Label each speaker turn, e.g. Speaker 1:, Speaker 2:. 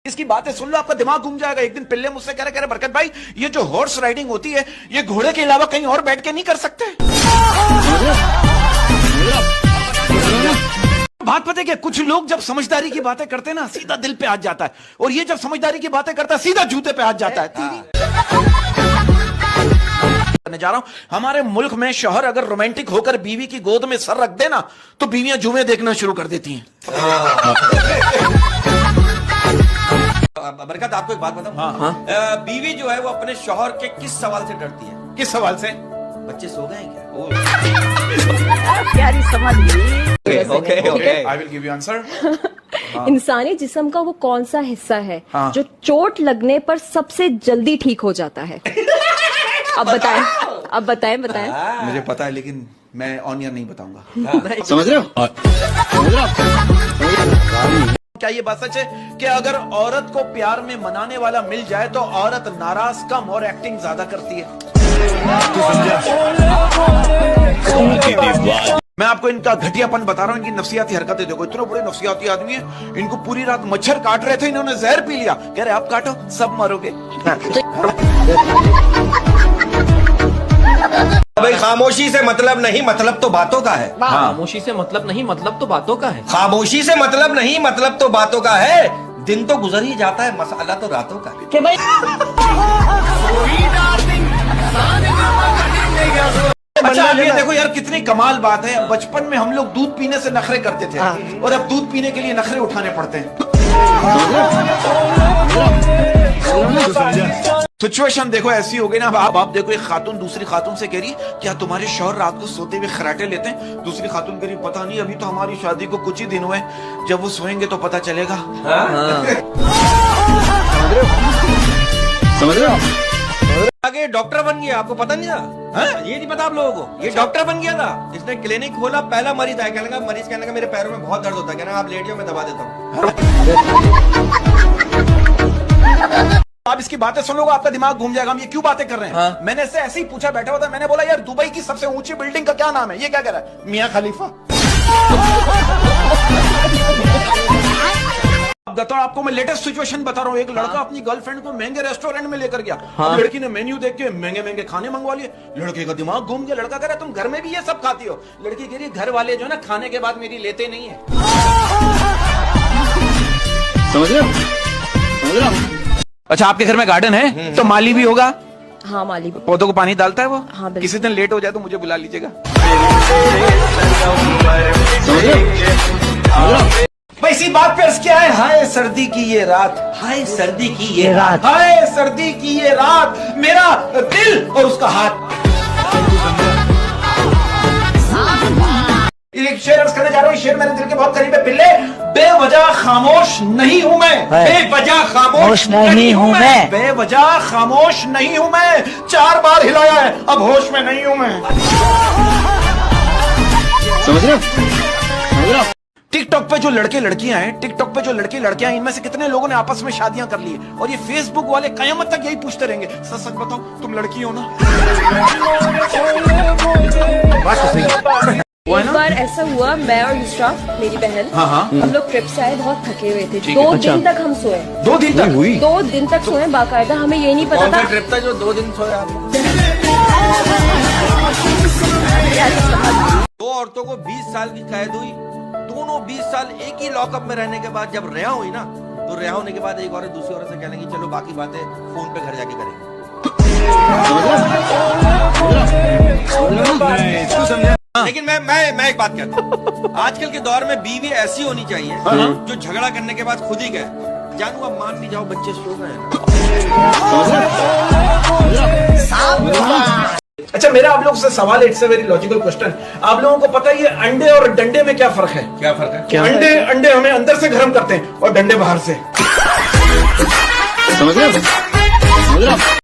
Speaker 1: इसकी बातें सुन लो, आपका दिमाग घूम जाएगा। एक दिन पिल्ले मुझसे कह रहे बरकत भाई, ये जो हॉर्स राइडिंग होती है, ये घोड़े के अलावा कहीं और बैठ के नहीं कर सकते। बात पता है क्या, कुछ लोग जब समझदारी की बातें करते हैं ना, सीधा दिल पे हाथ जाता है, और ये जब समझदारी की बातें करता है, सीधा जूते पे हाथ जाता है। जा रहा हूं, हमारे मुल्क में शौहर अगर रोमांटिक होकर बीवी की गोद में सर रख देना, तो बीवियां जुमे देखना शुरू कर देती हैं।
Speaker 2: बरकत, आपको एक बात बताऊं? बीवी जो है वो अपने शौहर के किस सवाल से डरती है?
Speaker 1: किस सवाल से?
Speaker 2: बच्चे सो गए क्या?
Speaker 3: प्यारी समझ
Speaker 2: okay
Speaker 1: I will give you answer.
Speaker 3: इंसानी जिस्म का वो कौन सा हिस्सा है जो चोट लगने पर सबसे जल्दी ठीक हो जाता है? अब बताएं, अब बताएं।
Speaker 1: मुझे पता है, लेकिन मैं ऑनियन नहीं बताऊंगा।
Speaker 4: समझ रहे हो?
Speaker 1: क्या ये बात सच है कि अगर औरत को प्यार में मनाने वाला मिल जाए तो औरत नाराज कम और एक्टिंग ज्यादा करती है? मैं आपको इनका घटियापन बता रहा हूं, इनकी नफसियाती हरकतें देखो। इतने बड़े नफसियाती आदमी है, इनको पूरी रात मच्छर काट रहे थे, इन्होंने जहर पी लिया। कह रहे आप काटो, सब मरोगे।
Speaker 2: भाई, खामोशी से मतलब नहीं, मतलब तो बातों का है।
Speaker 5: खामोशी से मतलब नहीं, मतलब तो बातों का है।
Speaker 2: खामोशी से मतलब नहीं, मतलब तो बातों का है। दिन तो गुजर ही जाता है, मसाला तो रातों का है।
Speaker 1: अच्छा, ये देखो यार, कितनी कमाल बात है। बचपन में हम लोग दूध पीने से नखरे करते थे, और अब दूध पीने के लिए नखरे उठाने पड़ते हैं। सिचुएशन देखो ऐसी हो गई ना। आप देखो, एक खातून दूसरी खातून से कह रही, क्या तुम्हारे शौहर रात को सोते हुए खराटे लेते हैं? दूसरी खातून कह रही, पता नहीं, अभी तो हमारी शादी को कुछ ही दिन हुए, जब वो सोएंगे तो पता चलेगा।
Speaker 4: समझ रहे हो?
Speaker 2: आगे डॉक्टर बन गया, आपको पता नहीं था? ये नहीं पता आप लोगों को? ये डॉक्टर बन गया था, इसने क्लिनिक खोला, पहला मरीज आया। कहने लगा, मरीज कहने लगा मेरे पैरों में बहुत दर्द होता है, कहना आप लेट जाओ, मैं दबा देता हूँ। आप इसकी बातें सुन लोगे, आपका दिमाग घूम जाएगा। हम ये क्यों बातें कर रहे हैं? मैंने इससे ऐसे ही पूछा, बैठा हुआ था, मैंने बोला यार दुबई की सबसे ऊंची बिल्डिंग का क्या नाम है? ये क्या कह रहा है? मियां खलीफा। तो आपको मैं लेटेस्ट सिचुएशन बता रहा हूँ। एक लड़का अपनी गर्लफ्रेंड को महंगे रेस्टोरेंट में लेकर गया। लड़की ने मेन्यू देख के महंगे महंगे खाने मंगवा लिए। लड़के का दिमाग घूम गया। लड़का कह रहा है तुम घर में भी ये सब खाती हो? लड़की कह रही घर वाले जो है ना, खाने के बाद मेरी लेते नहीं है।
Speaker 4: समझ रहे हो?
Speaker 1: अच्छा, आपके घर में गार्डन है तो माली भी होगा?
Speaker 3: हाँ, माली।
Speaker 1: पौधों को पानी डालता है वो?
Speaker 3: हाँ, बिल्कुल।
Speaker 1: किसी दिन लेट हो जाए तो मुझे बुला लीजिएगा। भाई, इसी बात पे अर्ज क्या है? हाय सर्दी की ये रात, हाय सर्दी की ये रात, हाय सर्दी की ये रात, मेरा दिल और उसका हाथ। एक शेर अर्ज करने जा रहा हूँ। शेर मेरे दिल के बहुत करीब है। पिल्ले, बेवजह खामोश नहीं हूँ मैं, बेवजह खामोश नहीं हूँ मैं, बेवजह खामोश नहीं हूँ मैं। 4 बार हिलाया है, अब होश में नहीं हूँ मैं।
Speaker 4: समझ रहे हो?
Speaker 1: टिकटॉक पे जो लड़के लड़कियां हैं, टिकटॉक पे जो लड़के लड़कियां हैं, इनमें से कितने लोगों ने आपस में शादियां कर ली है? और ये फेसबुक वाले कयामत तक यही पूछते रहेंगे, सच सच बताओ तुम लड़की हो ना? बात तो सही है।
Speaker 3: एक बार ऐसा हुआ, मैं और युसरा, मेरी बहन, हम लोग ट्रिप से आए, बहुत थके हुए थे। 2 दिन तक हम सोए।
Speaker 1: 2 दिन तक?
Speaker 3: 2 दिन तक सोए बाकायदा। हमें ये नहीं पता था।
Speaker 2: ट्रिप था जो 2 दिन सोया? 2 औरतों को 20 साल की कैद हुई। दोनों 20 साल एक ही लॉकअप में रहने के बाद जब रिहा हुई ना, तो रिहा होने के बाद एक औरत दूसरी औरत से कहने लगी चलो बाकी बातें फोन पे घर जाके करेंगे। लेकिन मैं एक बात कहता हूँ, आजकल के दौर में बीवी ऐसी होनी चाहिए जो झगड़ा करने के बाद खुद ही कहे, जानू अब मान भी जाओ, बच्चे सो गए।
Speaker 1: अच्छा, मेरा आप लोग से सवाल है, it's a very logical question. आप लोगों को पता है ये अंडे और डंडे में क्या फर्क है?
Speaker 2: क्या फर्क है?
Speaker 1: अंडे हमें अंदर से गर्म करते हैं और डंडे बाहर से।
Speaker 4: समझ रहे हो?